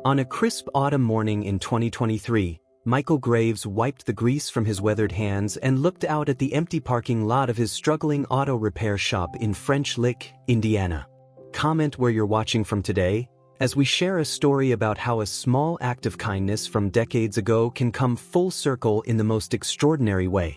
On a crisp autumn morning in 2023, Michael Graves wiped the grease from his weathered hands and looked out at the empty parking lot of his struggling auto repair shop in French Lick, Indiana. Comment where you're watching from today, as we share a story about how a small act of kindness from decades ago can come full circle in the most extraordinary way.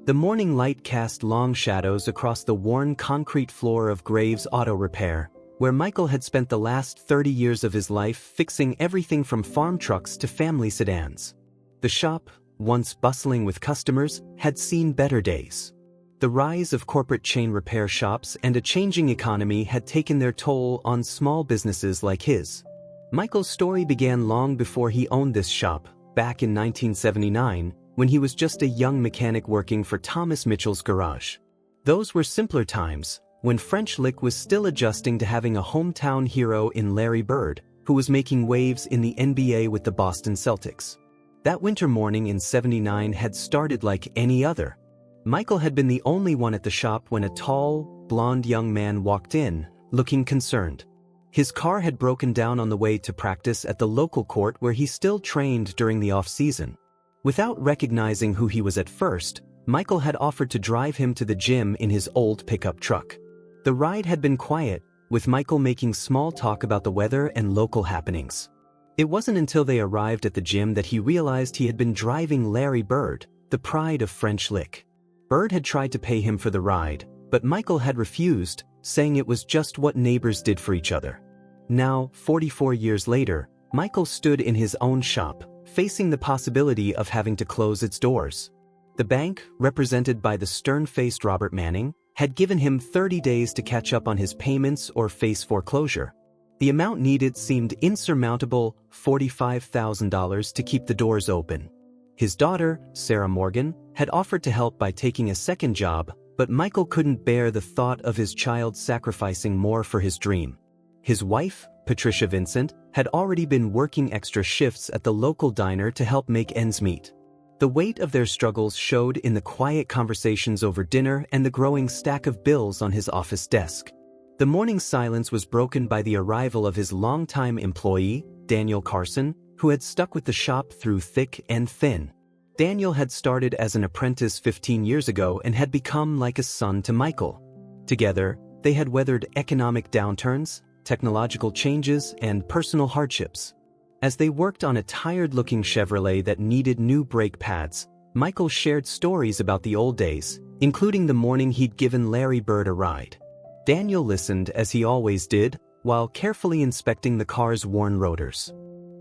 The morning light cast long shadows across the worn concrete floor of Graves' Auto Repair, where Michael had spent the last 30 years of his life fixing everything from farm trucks to family sedans. The shop, once bustling with customers, had seen better days. The rise of corporate chain repair shops and a changing economy had taken their toll on small businesses like his. Michael's story began long before he owned this shop, back in 1979, when he was just a young mechanic working for Thomas Mitchell's garage. Those were simpler times, when French Lick was still adjusting to having a hometown hero in Larry Bird, who was making waves in the NBA with the Boston Celtics. That winter morning in '79 had started like any other. Michael had been the only one at the shop when a tall, blonde young man walked in, looking concerned. His car had broken down on the way to practice at the local court where he still trained during the off-season. Without recognizing who he was at first, Michael had offered to drive him to the gym in his old pickup truck. The ride had been quiet, with Michael making small talk about the weather and local happenings. It wasn't until they arrived at the gym that he realized he had been driving Larry Bird, the pride of French Lick. Bird had tried to pay him for the ride, but Michael had refused, saying it was just what neighbors did for each other. Now, 44 years later, Michael stood in his own shop, facing the possibility of having to close its doors. The bank, represented by the stern-faced Robert Manning, had given him 30 days to catch up on his payments or face foreclosure. The amount needed seemed insurmountable, $45,000 to keep the doors open. His daughter, Sarah Morgan, had offered to help by taking a second job, but Michael couldn't bear the thought of his child sacrificing more for his dream. His wife, Patricia Vincent, had already been working extra shifts at the local diner to help make ends meet. The weight of their struggles showed in the quiet conversations over dinner and the growing stack of bills on his office desk. The morning silence was broken by the arrival of his longtime employee, Daniel Carson, who had stuck with the shop through thick and thin. Daniel had started as an apprentice 15 years ago and had become like a son to Michael. Together, they had weathered economic downturns, technological changes, and personal hardships. As they worked on a tired-looking Chevrolet that needed new brake pads, Michael shared stories about the old days, including the morning he'd given Larry Bird a ride. Daniel listened, as he always did, while carefully inspecting the car's worn rotors.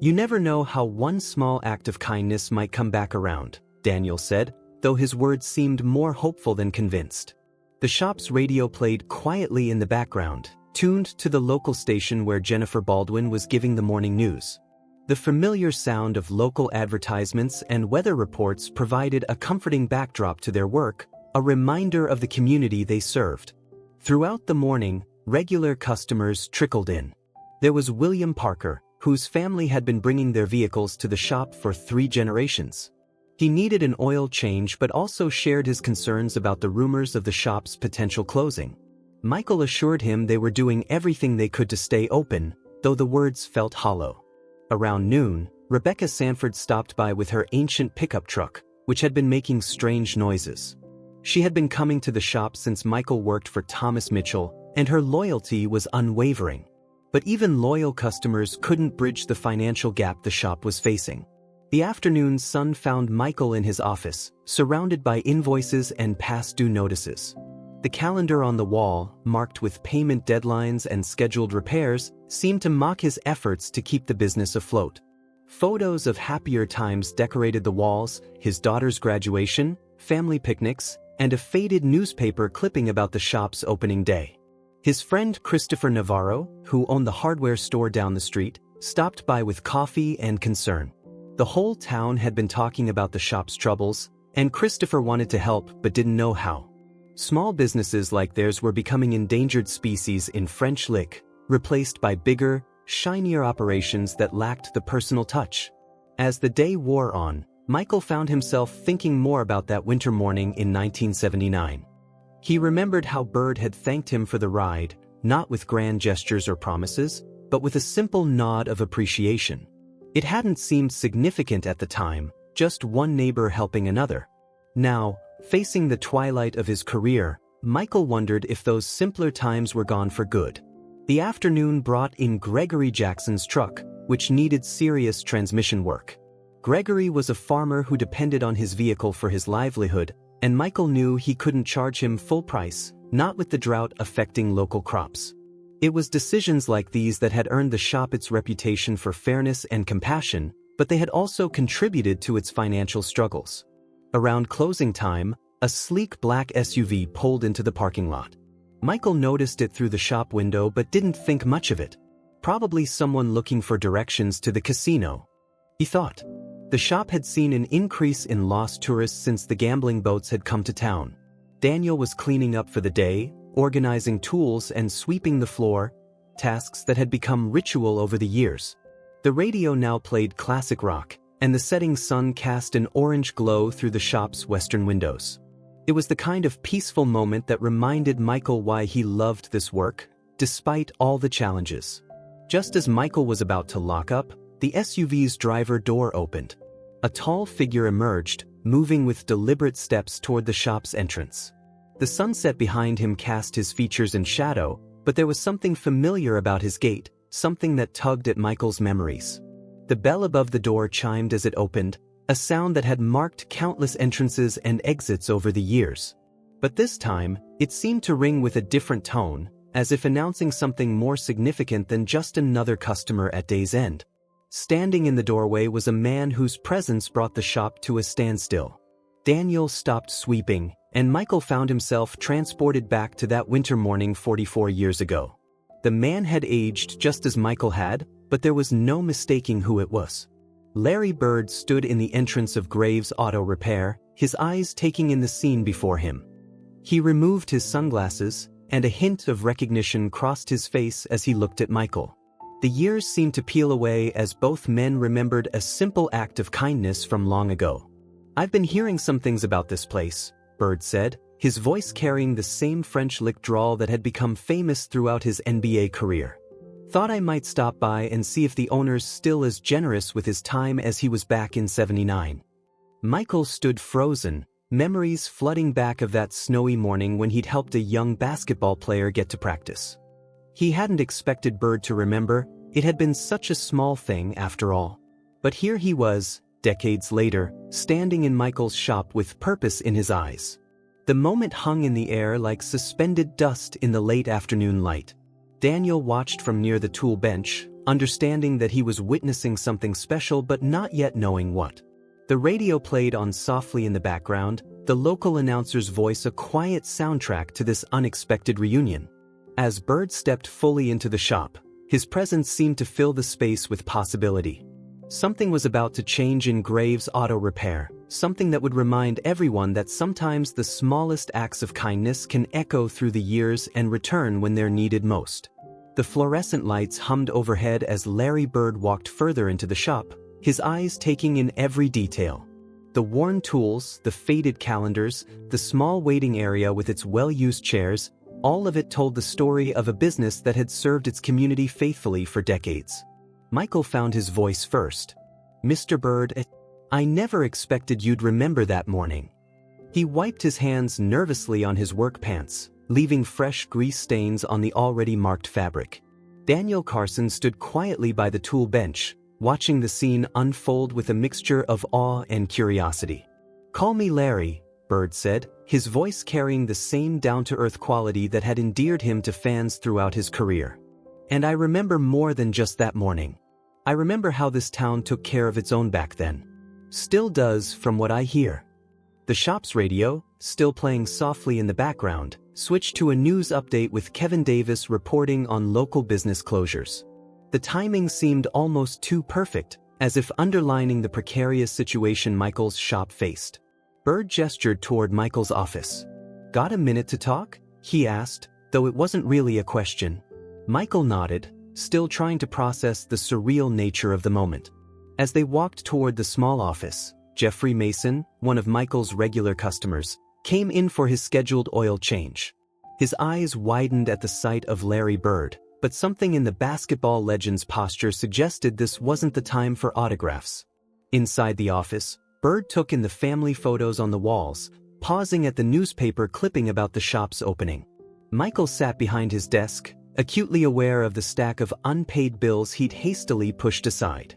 "You never know how one small act of kindness might come back around," Daniel said, though his words seemed more hopeful than convinced. The shop's radio played quietly in the background, tuned to the local station where Jennifer Baldwin was giving the morning news. The familiar sound of local advertisements and weather reports provided a comforting backdrop to their work, a reminder of the community they served. Throughout the morning, regular customers trickled in. There was William Parker, whose family had been bringing their vehicles to the shop for 3 generations. He needed an oil change but also shared his concerns about the rumors of the shop's potential closing. Michael assured him they were doing everything they could to stay open, though the words felt hollow. Around noon, Rebecca Sanford stopped by with her ancient pickup truck, which had been making strange noises. She had been coming to the shop since Michael worked for Thomas Mitchell, and her loyalty was unwavering. But even loyal customers couldn't bridge the financial gap the shop was facing. The afternoon sun found Michael in his office, surrounded by invoices and past due notices. The calendar on the wall, marked with payment deadlines and scheduled repairs, seemed to mock his efforts to keep the business afloat. Photos of happier times decorated the walls, his daughter's graduation, family picnics, and a faded newspaper clipping about the shop's opening day. His friend Christopher Navarro, who owned the hardware store down the street, stopped by with coffee and concern. The whole town had been talking about the shop's troubles, and Christopher wanted to help but didn't know how. Small businesses like theirs were becoming endangered species in French Lick, replaced by bigger, shinier operations that lacked the personal touch. As the day wore on, Michael found himself thinking more about that winter morning in 1979. He remembered how Bird had thanked him for the ride, not with grand gestures or promises, but with a simple nod of appreciation. It hadn't seemed significant at the time, just one neighbor helping another. Now, facing the twilight of his career, Michael wondered if those simpler times were gone for good. The afternoon brought in Gregory Jackson's truck, which needed serious transmission work. Gregory was a farmer who depended on his vehicle for his livelihood, and Michael knew he couldn't charge him full price, not with the drought affecting local crops. It was decisions like these that had earned the shop its reputation for fairness and compassion, but they had also contributed to its financial struggles. Around closing time, a sleek black SUV pulled into the parking lot. Michael noticed it through the shop window but didn't think much of it. Probably someone looking for directions to the casino, he thought. The shop had seen an increase in lost tourists since the gambling boats had come to town. Daniel was cleaning up for the day, organizing tools and sweeping the floor, tasks that had become ritual over the years. The radio now played classic rock, and the setting sun cast an orange glow through the shop's western windows. It was the kind of peaceful moment that reminded Michael why he loved this work, despite all the challenges. Just as Michael was about to lock up, the SUV's driver door opened. A tall figure emerged, moving with deliberate steps toward the shop's entrance. The sunset behind him cast his features in shadow, but there was something familiar about his gait, something that tugged at Michael's memories. The bell above the door chimed as it opened, a sound that had marked countless entrances and exits over the years. But this time, it seemed to ring with a different tone, as if announcing something more significant than just another customer at day's end. Standing in the doorway was a man whose presence brought the shop to a standstill. Daniel stopped sweeping, and Michael found himself transported back to that winter morning 44 years ago. The man had aged just as Michael had, but there was no mistaking who it was. Larry Bird stood in the entrance of Graves Auto Repair, his eyes taking in the scene before him. He removed his sunglasses, and a hint of recognition crossed his face as he looked at Michael. The years seemed to peel away as both men remembered a simple act of kindness from long ago. "I've been hearing some things about this place," Bird said, his voice carrying the same French lick drawl that had become famous throughout his NBA career. "Thought I might stop by and see if the owner's still as generous with his time as he was back in '79. Michael stood frozen, memories flooding back of that snowy morning when he'd helped a young basketball player get to practice. He hadn't expected Bird to remember, it had been such a small thing after all. But here he was, decades later, standing in Michael's shop with purpose in his eyes. The moment hung in the air like suspended dust in the late afternoon light. Daniel watched from near the tool bench, understanding that he was witnessing something special but not yet knowing what. The radio played on softly in the background, the local announcer's voice a quiet soundtrack to this unexpected reunion. As Bird stepped fully into the shop, his presence seemed to fill the space with possibility. Something was about to change in Graves Auto Repair, something that would remind everyone that sometimes the smallest acts of kindness can echo through the years and return when they're needed most. The fluorescent lights hummed overhead as Larry Bird walked further into the shop, his eyes taking in every detail. The worn tools, the faded calendars, the small waiting area with its well-used chairs, all of it told the story of a business that had served its community faithfully for decades. Michael found his voice first. "Mr. Bird, I never expected you'd remember that morning." He wiped his hands nervously on his work pants, leaving fresh grease stains on the already marked fabric. Daniel Carson stood quietly by the tool bench, watching the scene unfold with a mixture of awe and curiosity. "Call me Larry," Bird said, his voice carrying the same down-to-earth quality that had endeared him to fans throughout his career. "And I remember more than just that morning. I remember how this town took care of its own back then. Still does, from what I hear." The shop's radio, still playing softly in the background, switched to a news update with Kevin Davis reporting on local business closures. The timing seemed almost too perfect, as if underlining the precarious situation Michael's shop faced. Bird gestured toward Michael's office. "Got a minute to talk?" he asked, though it wasn't really a question. Michael nodded, still trying to process the surreal nature of the moment. As they walked toward the small office, Jeffrey Mason, one of Michael's regular customers, came in for his scheduled oil change. His eyes widened at the sight of Larry Bird, but something in the basketball legend's posture suggested this wasn't the time for autographs. Inside the office, Bird took in the family photos on the walls, pausing at the newspaper clipping about the shop's opening. Michael sat behind his desk, acutely aware of the stack of unpaid bills he'd hastily pushed aside.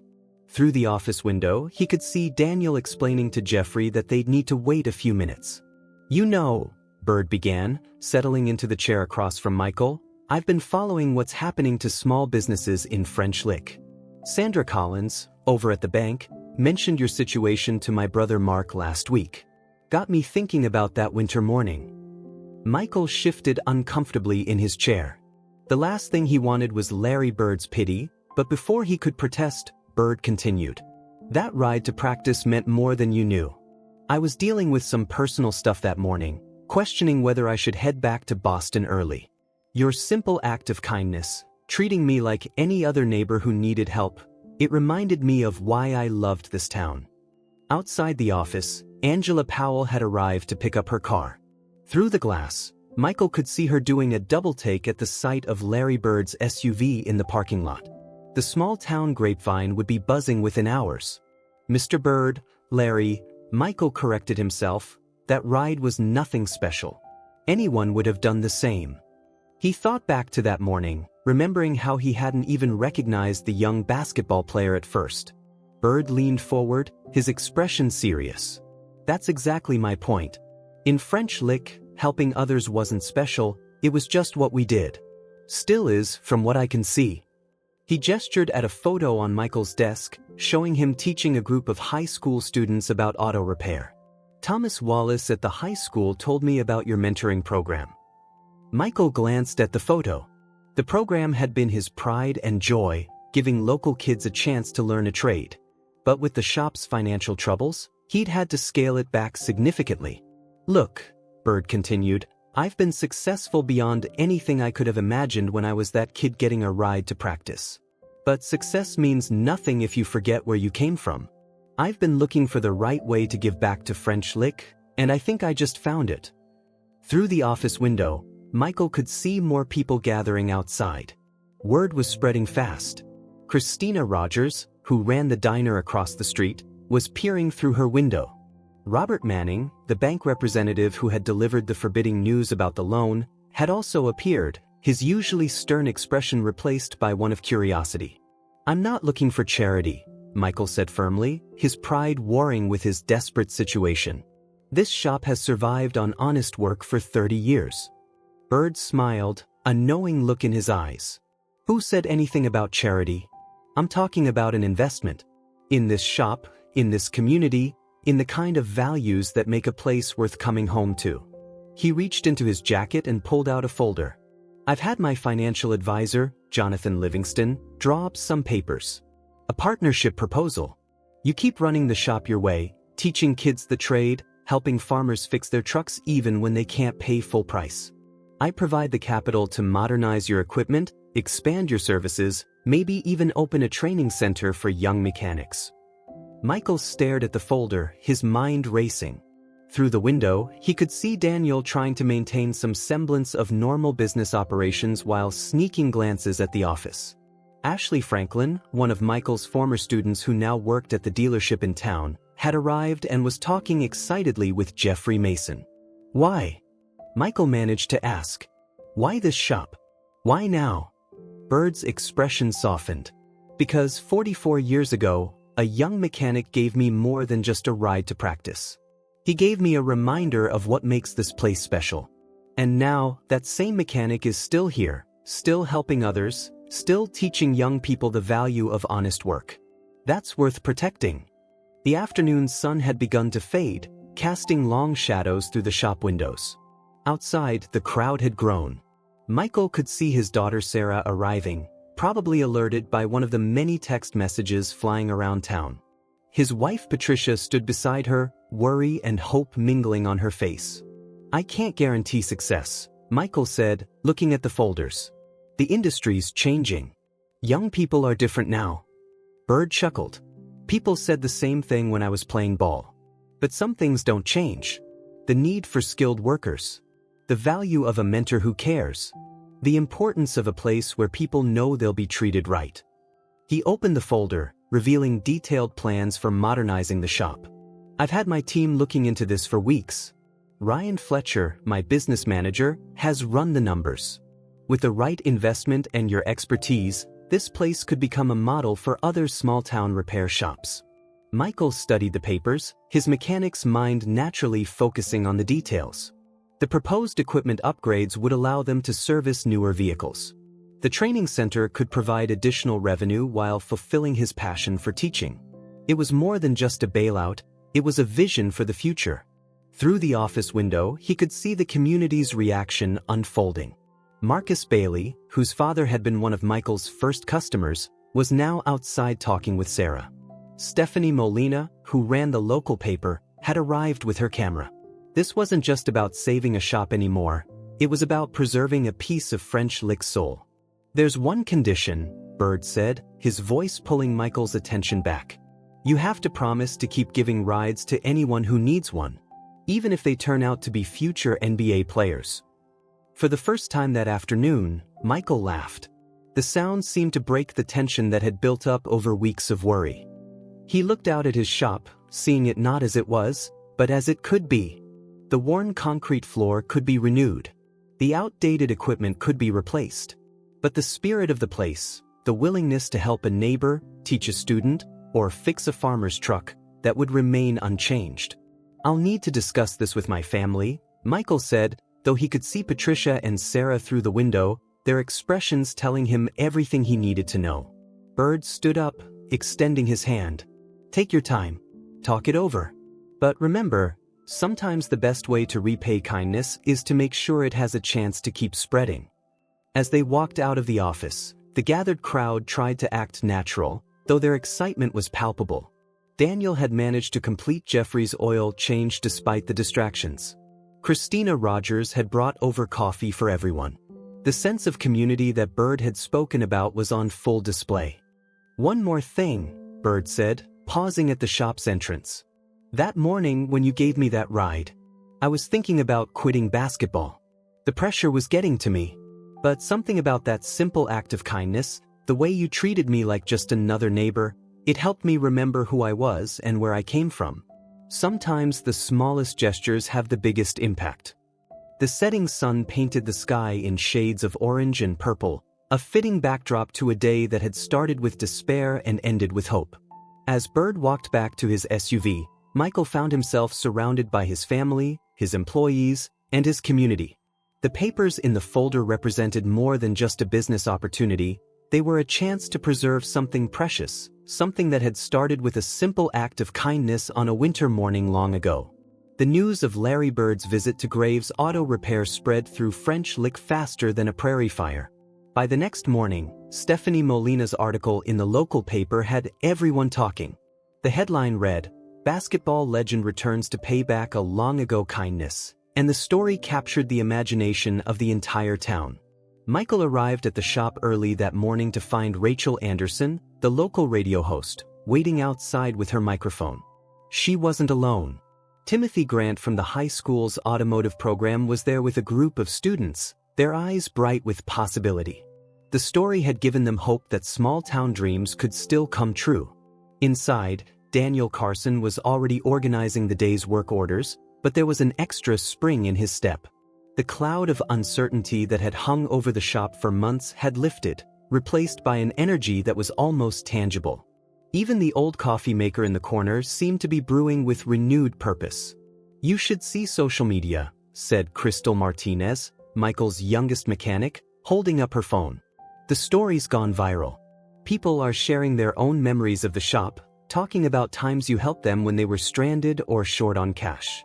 Through the office window, he could see Daniel explaining to Jeffrey that they'd need to wait a few minutes. "You know," Bird began, settling into the chair across from Michael, "I've been following what's happening to small businesses in French Lick. Sandra Collins, over at the bank, mentioned your situation to my brother Mark last week. Got me thinking about that winter morning." Michael shifted uncomfortably in his chair. The last thing he wanted was Larry Bird's pity, but before he could protest, Bird continued. "That ride to practice meant more than you knew. I was dealing with some personal stuff that morning, questioning whether I should head back to Boston early. Your simple act of kindness, treating me like any other neighbor who needed help, it reminded me of why I loved this town." Outside the office, Angela Powell had arrived to pick up her car. Through the glass, Michael could see her doing a double-take at the sight of Larry Bird's SUV in the parking lot. The small-town grapevine would be buzzing within hours. "Mr. Bird, Larry," Michael corrected himself, "that ride was nothing special. Anyone would have done the same." He thought back to that morning, remembering how he hadn't even recognized the young basketball player at first. Bird leaned forward, his expression serious. "That's exactly my point. In French Lick, helping others wasn't special, it was just what we did. Still is, from what I can see." He gestured at a photo on Michael's desk, showing him teaching a group of high school students about auto repair. "Thomas Wallace at the high school told me about your mentoring program." Michael glanced at the photo. The program had been his pride and joy, giving local kids a chance to learn a trade. But with the shop's financial troubles, he'd had to scale it back significantly. "Look," Bird continued, "I've been successful beyond anything I could have imagined when I was that kid getting a ride to practice. But success means nothing if you forget where you came from. I've been looking for the right way to give back to French Lick, and I think I just found it." Through the office window, Michael could see more people gathering outside. Word was spreading fast. Christina Rogers, who ran the diner across the street, was peering through her window. Robert Manning, the bank representative who had delivered the forbidding news about the loan, had also appeared, his usually stern expression replaced by one of curiosity. "I'm not looking for charity," Michael said firmly, his pride warring with his desperate situation. "This shop has survived on honest work for 30 years. Bird smiled, a knowing look in his eyes. "Who said anything about charity? I'm talking about an investment. In this shop, in this community, in the kind of values that make a place worth coming home to." He reached into his jacket and pulled out a folder. "I've had my financial advisor, Jonathan Livingston, draw up some papers. A partnership proposal. You keep running the shop your way, teaching kids the trade, helping farmers fix their trucks even when they can't pay full price. I provide the capital to modernize your equipment, expand your services, maybe even open a training center for young mechanics." Michael stared at the folder, his mind racing. Through the window, he could see Daniel trying to maintain some semblance of normal business operations while sneaking glances at the office. Ashley Franklin, one of Michael's former students who now worked at the dealership in town, had arrived and was talking excitedly with Jeffrey Mason. "Why?" Michael managed to ask. "Why this shop? Why now?" Bird's expression softened. "Because 44 years ago, a young mechanic gave me more than just a ride to practice. He gave me a reminder of what makes this place special. And now, that same mechanic is still here, still helping others, still teaching young people the value of honest work. That's worth protecting." The afternoon sun had begun to fade, casting long shadows through the shop windows. Outside, the crowd had grown. Michael could see his daughter Sarah arriving, probably alerted by one of the many text messages flying around town. His wife Patricia stood beside her, worry and hope mingling on her face. "I can't guarantee success," Michael said, looking at the folders. "The industry's changing. Young people are different now." Bird chuckled. "People said the same thing when I was playing ball. But some things don't change. The need for skilled workers. The value of a mentor who cares. The importance of a place where people know they'll be treated right. He opened the folder, revealing detailed plans for modernizing the shop. I've had my team looking into this for weeks. Ryan Fletcher, my business manager, has run the numbers. With the right investment and your expertise, this place could become a model for other small-town repair shops. Michael studied the papers, his mechanic's mind naturally focusing on the details. The proposed equipment upgrades would allow them to service newer vehicles. The training center could provide additional revenue while fulfilling his passion for teaching. It was more than just a bailout, it was a vision for the future. Through the office window, he could see the community's reaction unfolding. Marcus Bailey, whose father had been one of Michael's first customers, was now outside talking with Sarah. Stephanie Molina, who ran the local paper, had arrived with her camera. This wasn't just about saving a shop anymore, it was about preserving a piece of French Lick's soul. "There's one condition," Bird said, his voice pulling Michael's attention back. "You have to promise to keep giving rides to anyone who needs one, even if they turn out to be future NBA players." For the first time that afternoon, Michael laughed. The sound seemed to break the tension that had built up over weeks of worry. He looked out at his shop, seeing it not as it was, but as it could be. The worn concrete floor could be renewed. The outdated equipment could be replaced. But the spirit of the place, the willingness to help a neighbor, teach a student, or fix a farmer's truck, that would remain unchanged. "I'll need to discuss this with my family," Michael said, though he could see Patricia and Sarah through the window, their expressions telling him everything he needed to know. Bird stood up, extending his hand. "Take your time. Talk it over. But remember, sometimes the best way to repay kindness is to make sure it has a chance to keep spreading." As they walked out of the office, the gathered crowd tried to act natural, though their excitement was palpable. Daniel had managed to complete Jeffrey's oil change despite the distractions. Christina Rogers had brought over coffee for everyone. The sense of community that Bird had spoken about was on full display. "One more thing," Bird said, pausing at the shop's entrance. "That morning when you gave me that ride, I was thinking about quitting basketball. The pressure was getting to me. But something about that simple act of kindness, the way you treated me like just another neighbor, it helped me remember who I was and where I came from. Sometimes the smallest gestures have the biggest impact." The setting sun painted the sky in shades of orange and purple, a fitting backdrop to a day that had started with despair and ended with hope. As Bird walked back to his SUV, Michael found himself surrounded by his family, his employees, and his community. The papers in the folder represented more than just a business opportunity, they were a chance to preserve something precious, something that had started with a simple act of kindness on a winter morning long ago. The news of Larry Bird's visit to Graves Auto Repair spread through French Lick faster than a prairie fire. By the next morning, Stephanie Molina's article in the local paper had everyone talking. The headline read, "Basketball legend returns to pay back a long-ago kindness," and the story captured the imagination of the entire town. Michael arrived at the shop early that morning to find Rachel Anderson, the local radio host, waiting outside with her microphone. She wasn't alone. Timothy Grant from the high school's automotive program was there with a group of students, their eyes bright with possibility. The story had given them hope that small-town dreams could still come true. Inside, Daniel Carson was already organizing the day's work orders, but there was an extra spring in his step. The cloud of uncertainty that had hung over the shop for months had lifted, replaced by an energy that was almost tangible. Even the old coffee maker in the corner seemed to be brewing with renewed purpose. "You should see social media," said Crystal Martinez, Michael's youngest mechanic, holding up her phone. "The story's gone viral. People are sharing their own memories of the shop, talking about times you helped them when they were stranded or short on cash."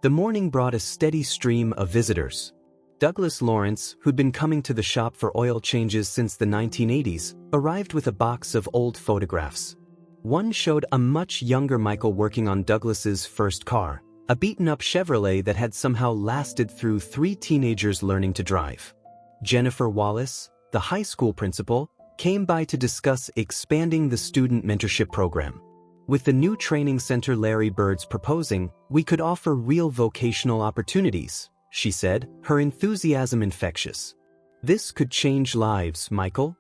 The morning brought a steady stream of visitors. Douglas Lawrence, who'd been coming to the shop for oil changes since the 1980s, arrived with a box of old photographs. One showed a much younger Michael working on Douglas's first car, a beaten-up Chevrolet that had somehow lasted through 3 teenagers learning to drive. Jennifer Wallace, the high school principal, came by to discuss expanding the student mentorship program. "With the new training center Larry Bird's proposing, we could offer real vocational opportunities," she said, her enthusiasm infectious. This could change lives, Michael.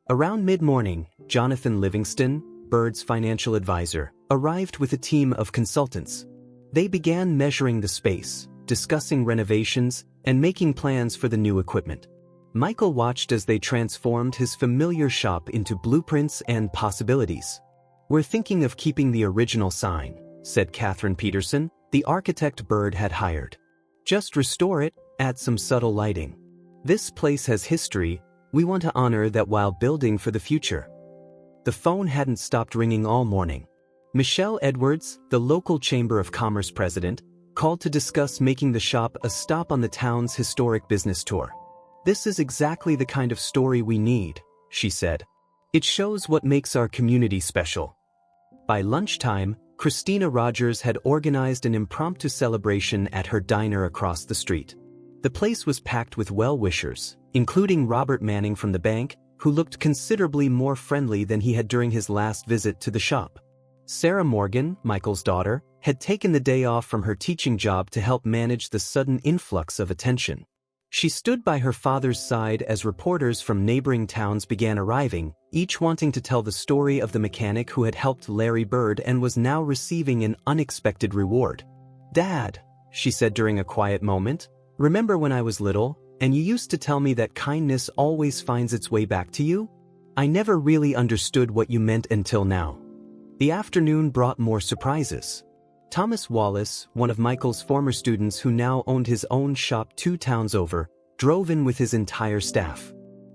Around mid-morning, Jonathan Livingston, Bird's financial advisor, arrived with a team of consultants. They began measuring the space, discussing renovations, and making plans for the new equipment. Michael watched as they transformed his familiar shop into blueprints and possibilities. "We're thinking of keeping the original sign," said Catherine Peterson, the architect Bird had hired. "Just restore it, add some subtle lighting. This place has history. We want to honor that while building for the future." The phone hadn't stopped ringing all morning. Michelle Edwards, the local Chamber of Commerce president, called to discuss making the shop a stop on the town's historic business tour. "This is exactly the kind of story we need," she said. "It shows what makes our community special." By lunchtime, Christina Rogers had organized an impromptu celebration at her diner across the street. The place was packed with well-wishers, including Robert Manning from the bank, who looked considerably more friendly than he had during his last visit to the shop. Sarah Morgan, Michael's daughter, had taken the day off from her teaching job to help manage the sudden influx of attention. She stood by her father's side as reporters from neighboring towns began arriving, each wanting to tell the story of the mechanic who had helped Larry Bird and was now receiving an unexpected reward. "Dad," she said during a quiet moment, "remember when I was little, and you used to tell me that kindness always finds its way back to you? I never really understood what you meant until now." The afternoon brought more surprises. Thomas Wallace, one of Michael's former students who now owned his own shop 2 towns over, drove in with his entire staff.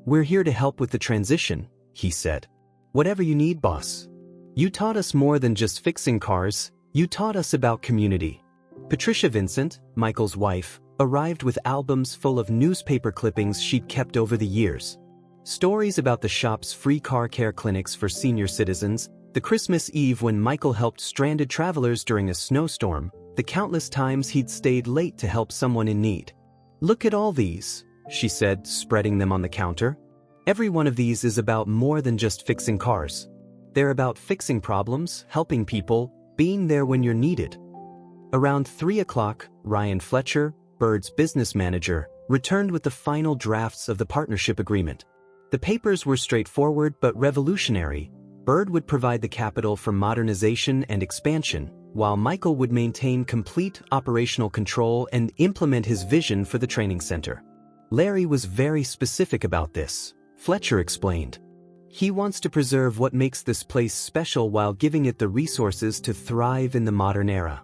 "We're here to help with the transition," he said. "Whatever you need, boss. You taught us more than just fixing cars, you taught us about community." Patricia Vincent, Michael's wife, arrived with albums full of newspaper clippings she'd kept over the years. Stories about the shop's free car care clinics for senior citizens, the Christmas Eve when Michael helped stranded travelers during a snowstorm, the countless times he'd stayed late to help someone in need. "Look at all these," she said, spreading them on the counter. "Every one of these is about more than just fixing cars. They're about fixing problems, helping people, being there when you're needed." Around 3 o'clock, Ryan Fletcher, Bird's business manager, returned with the final drafts of the partnership agreement. The papers were straightforward but revolutionary. Bird would provide the capital for modernization and expansion, while Michael would maintain complete operational control and implement his vision for the training center. "Larry was very specific about this," Fletcher explained. "He wants to preserve what makes this place special while giving it the resources to thrive in the modern era."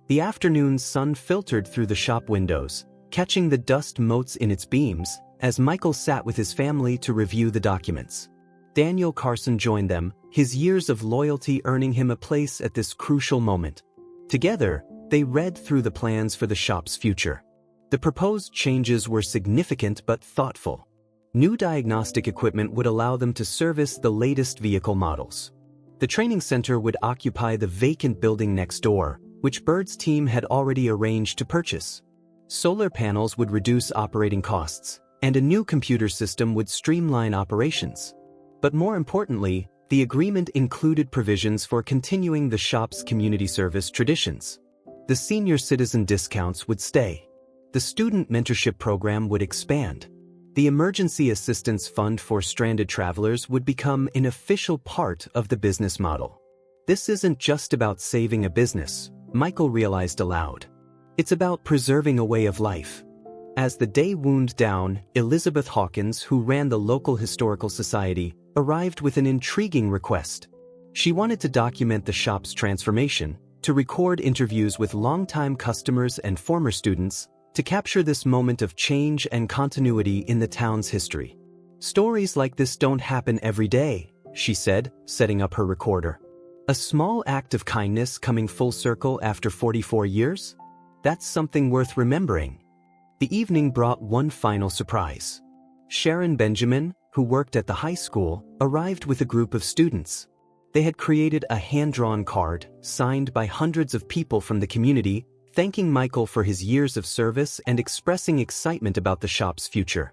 The afternoon sun filtered through the shop windows, catching the dust motes in its beams, as Michael sat with his family to review the documents. Daniel Carson joined them, his years of loyalty earning him a place at this crucial moment. Together, they read through the plans for the shop's future. The proposed changes were significant but thoughtful. New diagnostic equipment would allow them to service the latest vehicle models. The training center would occupy the vacant building next door, which Bird's team had already arranged to purchase. Solar panels would reduce operating costs, and a new computer system would streamline operations. But more importantly, the agreement included provisions for continuing the shop's community service traditions. The senior citizen discounts would stay. The student mentorship program would expand. The emergency assistance fund for stranded travelers would become an official part of the business model. This isn't just about saving a business, Michael realized aloud. It's about preserving a way of life. As the day wound down, Elizabeth Hawkins, who ran the local historical society, arrived with an intriguing request. She wanted to document the shop's transformation, to record interviews with longtime customers and former students, to capture this moment of change and continuity in the town's history. "Stories like this don't happen every day," she said, setting up her recorder. "A small act of kindness coming full circle after 44 years? That's something worth remembering." The evening brought one final surprise. Sharon Benjamin, who worked at the high school, arrived with a group of students. They had created a hand-drawn card, signed by hundreds of people from the community, thanking Michael for his years of service and expressing excitement about the shop's future.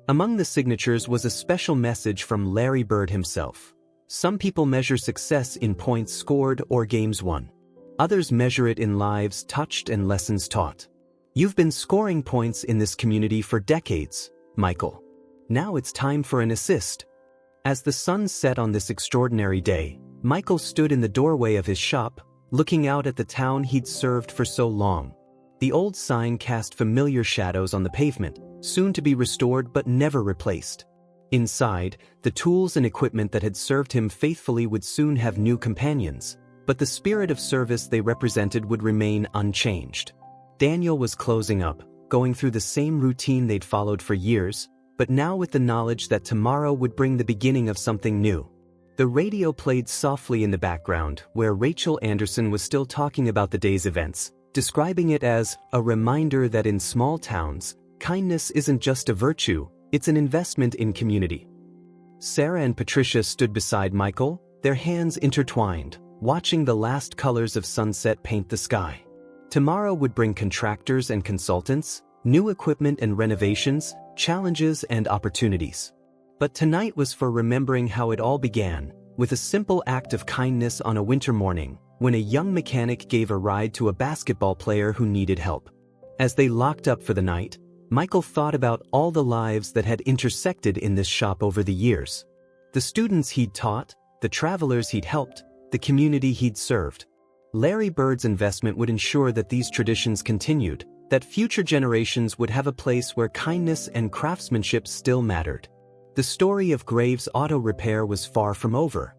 Among the signatures was a special message from Larry Bird himself. "Some people measure success in points scored or games won. Others measure it in lives touched and lessons taught. You've been scoring points in this community for decades, Michael. Now it's time for an assist. As the sun set on this extraordinary day, Michael stood in the doorway of his shop, looking out at the town he'd served for so long. The old sign cast familiar shadows on the pavement, soon to be restored but never replaced. Inside, the tools and equipment that had served him faithfully would soon have new companions, but the spirit of service they represented would remain unchanged. Daniel was closing up, going through the same routine they'd followed for years, but now with the knowledge that tomorrow would bring the beginning of something new. The radio played softly in the background, where Rachel Anderson was still talking about the day's events, describing it as a reminder that in small towns, kindness isn't just a virtue, it's an investment in community. Sarah and Patricia stood beside Michael, their hands intertwined, watching the last colors of sunset paint the sky. Tomorrow would bring contractors and consultants, new equipment and renovations, challenges and opportunities. But tonight was for remembering how it all began, with a simple act of kindness on a winter morning, when a young mechanic gave a ride to a basketball player who needed help. As they locked up for the night, Michael thought about all the lives that had intersected in this shop over the years. The students he'd taught, the travelers he'd helped, the community he'd served. Larry Bird's investment would ensure that these traditions continued, that future generations would have a place where kindness and craftsmanship still mattered. The story of Graves Auto Repair was far from over.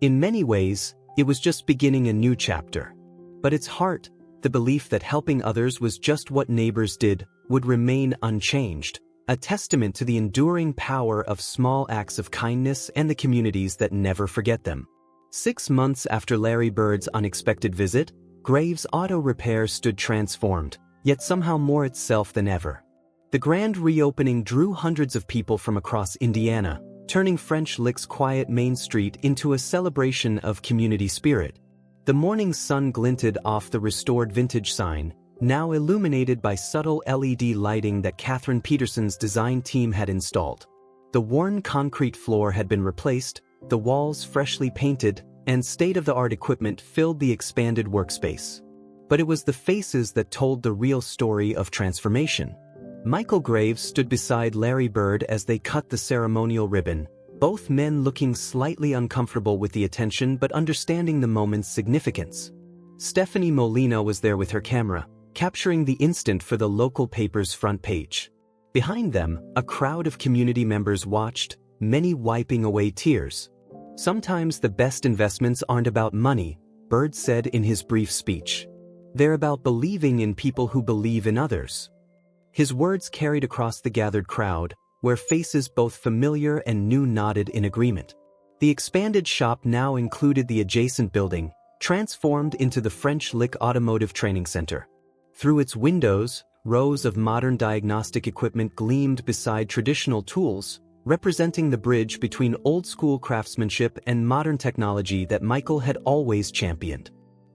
In many ways, it was just beginning a new chapter. But its heart, the belief that helping others was just what neighbors did, would remain unchanged, a testament to the enduring power of small acts of kindness and the communities that never forget them. 6 months after Larry Bird's unexpected visit, Graves Auto Repair stood transformed, yet somehow more itself than ever. The grand reopening drew hundreds of people from across Indiana, turning French Lick's quiet Main Street into a celebration of community spirit. The morning sun glinted off the restored vintage sign, now illuminated by subtle LED lighting that Catherine Peterson's design team had installed. The worn concrete floor had been replaced, the walls freshly painted, and state-of-the-art equipment filled the expanded workspace. But it was the faces that told the real story of transformation. Michael Graves stood beside Larry Bird as they cut the ceremonial ribbon, both men looking slightly uncomfortable with the attention but understanding the moment's significance. Stephanie Molina was there with her camera, capturing the instant for the local paper's front page. Behind them, a crowd of community members watched, many wiping away tears. Sometimes the best investments aren't about money, Bird said in his brief speech. They're about believing in people who believe in others. His words carried across the gathered crowd, where faces both familiar and new nodded in agreement. The expanded shop now included the adjacent building, transformed into the French Lick Automotive Training Center. Through its windows, rows of modern diagnostic equipment gleamed beside traditional tools, representing the bridge between old-school craftsmanship and modern technology that Michael had always championed.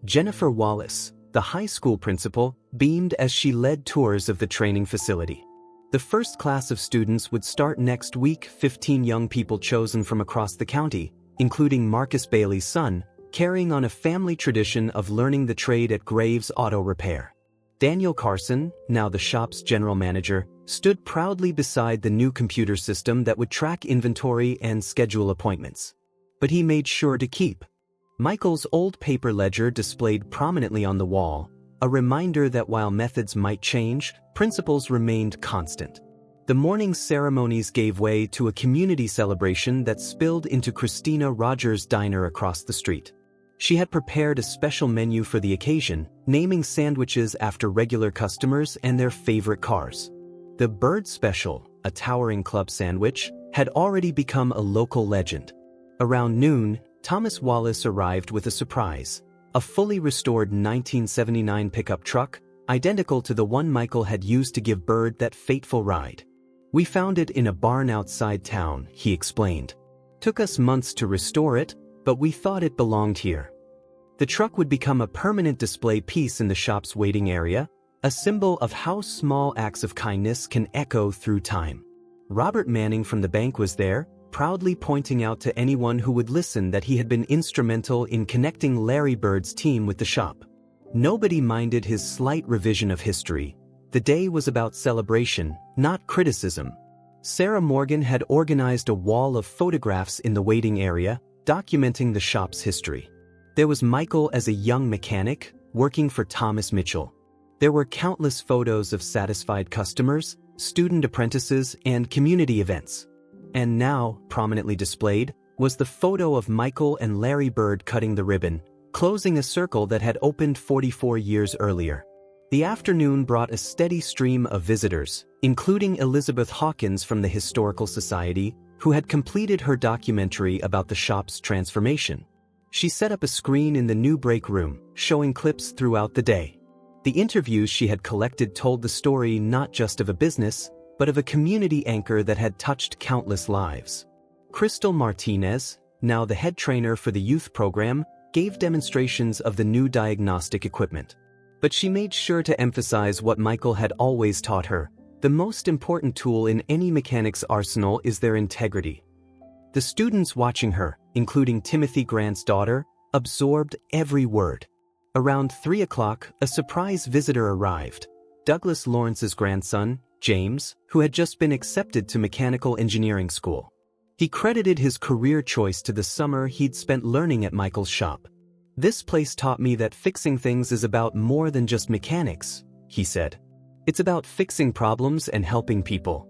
Jennifer Wallace, the high school principal, beamed as she led tours of the training facility. The first class of students would start next week. 15 young people chosen from across the county, including Marcus Bailey's son, carrying on a family tradition of learning the trade at Graves Auto Repair. Daniel Carson, now the shop's general manager, stood proudly beside the new computer system that would track inventory and schedule appointments. But he made sure to keep Michael's old paper ledger displayed prominently on the wall, a reminder that while methods might change, principles remained constant. The morning's ceremonies gave way to a community celebration that spilled into Christina Rogers' diner across the street. She had prepared a special menu for the occasion, naming sandwiches after regular customers and their favorite cars. The Bird Special, a towering club sandwich, had already become a local legend. Around noon, Thomas Wallace arrived with a surprise, a fully restored 1979 pickup truck, identical to the one Michael had used to give Bird that fateful ride. "We found it in a barn outside town," he explained. "Took us months to restore it, but we thought it belonged here." The truck would become a permanent display piece in the shop's waiting area, a symbol of how small acts of kindness can echo through time. Robert Manning from the bank was there, proudly pointing out to anyone who would listen that he had been instrumental in connecting Larry Bird's team with the shop. Nobody minded his slight revision of history. The day was about celebration, not criticism. Sarah Morgan had organized a wall of photographs in the waiting area, documenting the shop's history. There was Michael as a young mechanic, working for Thomas Mitchell. There were countless photos of satisfied customers, student apprentices, and community events. And now, prominently displayed, was the photo of Michael and Larry Bird cutting the ribbon, closing a circle that had opened 44 years earlier. The afternoon brought a steady stream of visitors, including Elizabeth Hawkins from the Historical Society, who had completed her documentary about the shop's transformation. She set up a screen in the new break room, showing clips throughout the day. The interviews she had collected told the story not just of a business, but of a community anchor that had touched countless lives. Crystal Martinez, now the head trainer for the youth program, gave demonstrations of the new diagnostic equipment. But she made sure to emphasize what Michael had always taught her: the most important tool in any mechanic's arsenal is their integrity. The students watching her, including Timothy Grant's daughter, absorbed every word. Around 3 o'clock, a surprise visitor arrived: Douglas Lawrence's grandson, James, who had just been accepted to mechanical engineering school. He credited his career choice to the summer he'd spent learning at Michael's shop. "This place taught me that fixing things is about more than just mechanics," he said. "It's about fixing problems and helping people."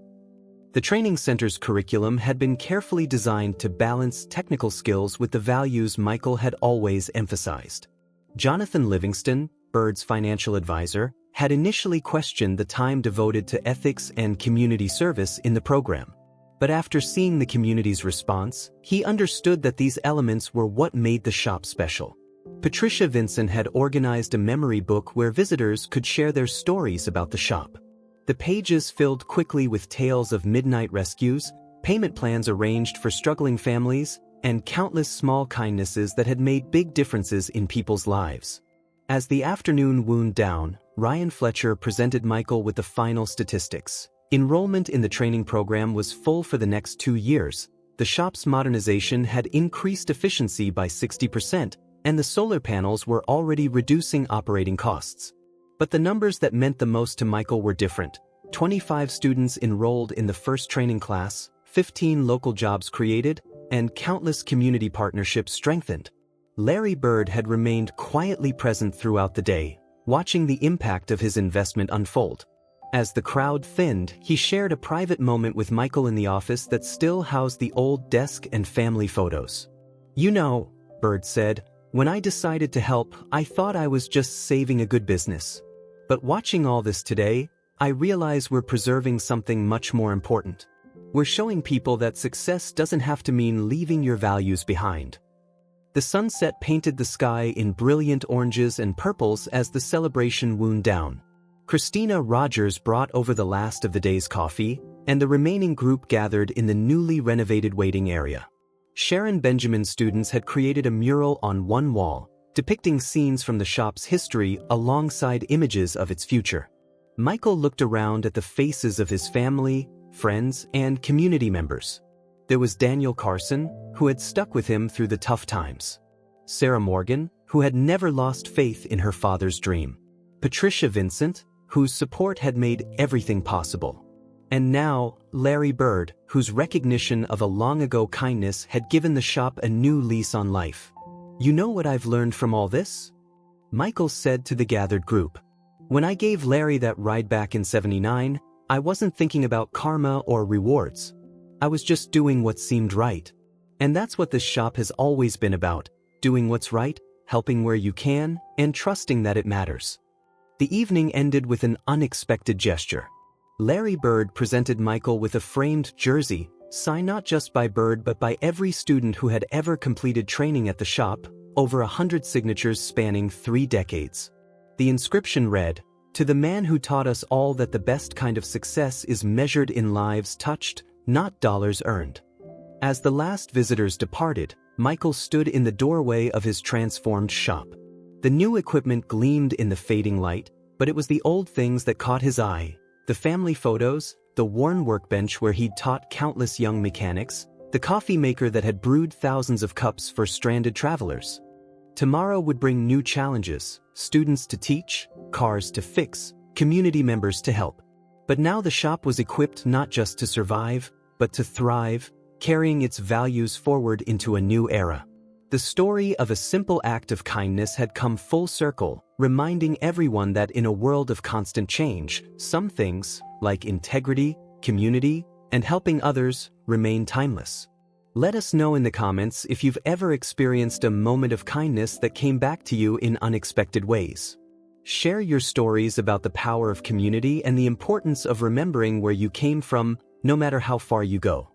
The training center's curriculum had been carefully designed to balance technical skills with the values Michael had always emphasized. Jonathan Livingston, Bird's financial advisor, had initially questioned the time devoted to ethics and community service in the program. But after seeing the community's response, he understood that these elements were what made the shop special. Patricia Vincent had organized a memory book where visitors could share their stories about the shop. The pages filled quickly with tales of midnight rescues, payment plans arranged for struggling families, and countless small kindnesses that had made big differences in people's lives. As the afternoon wound down, Ryan Fletcher presented Michael with the final statistics. Enrollment in the training program was full for the next 2 years. The shop's modernization had increased efficiency by 60%, and the solar panels were already reducing operating costs. But the numbers that meant the most to Michael were different. 25 students enrolled in the first training class, 15 local jobs created, and countless community partnerships strengthened. Larry Bird had remained quietly present throughout the day, watching the impact of his investment unfold. As the crowd thinned, he shared a private moment with Michael in the office that still housed the old desk and family photos. "You know," Bird said, "when I decided to help, I thought I was just saving a good business. But watching all this today, I realize we're preserving something much more important. We're showing people that success doesn't have to mean leaving your values behind." The sunset painted the sky in brilliant oranges and purples as the celebration wound down. Christina Rogers brought over the last of the day's coffee, and the remaining group gathered in the newly renovated waiting area. Sharon Benjamin's students had created a mural on one wall, depicting scenes from the shop's history alongside images of its future. Michael looked around at the faces of his family, friends, and community members. There was Daniel Carson, who had stuck with him through the tough times. Sarah Morgan, who had never lost faith in her father's dream. Patricia Vincent, whose support had made everything possible. And now, Larry Bird, whose recognition of a long-ago kindness had given the shop a new lease on life. "You know what I've learned from all this?" Michael said to the gathered group. "When I gave Larry that ride back in '79, I wasn't thinking about karma or rewards. I was just doing what seemed right. And that's what this shop has always been about: doing what's right, helping where you can, and trusting that it matters." The evening ended with an unexpected gesture. Larry Bird presented Michael with a framed jersey, signed not just by Bird but by every student who had ever completed training at the shop, over 100 signatures spanning 3 decades. The inscription read, "To the man who taught us all that the best kind of success is measured in lives touched, not dollars earned." As the last visitors departed, Michael stood in the doorway of his transformed shop. The new equipment gleamed in the fading light, but it was the old things that caught his eye: the family photos, the worn workbench where he'd taught countless young mechanics, the coffee maker that had brewed thousands of cups for stranded travelers. Tomorrow would bring new challenges: students to teach, cars to fix, community members to help. But now the shop was equipped not just to survive, but to thrive, carrying its values forward into a new era. The story of a simple act of kindness had come full circle, reminding everyone that in a world of constant change, some things, like integrity, community, and helping others, remain timeless. Let us know in the comments if you've ever experienced a moment of kindness that came back to you in unexpected ways. Share your stories about the power of community and the importance of remembering where you came from, no matter how far you go.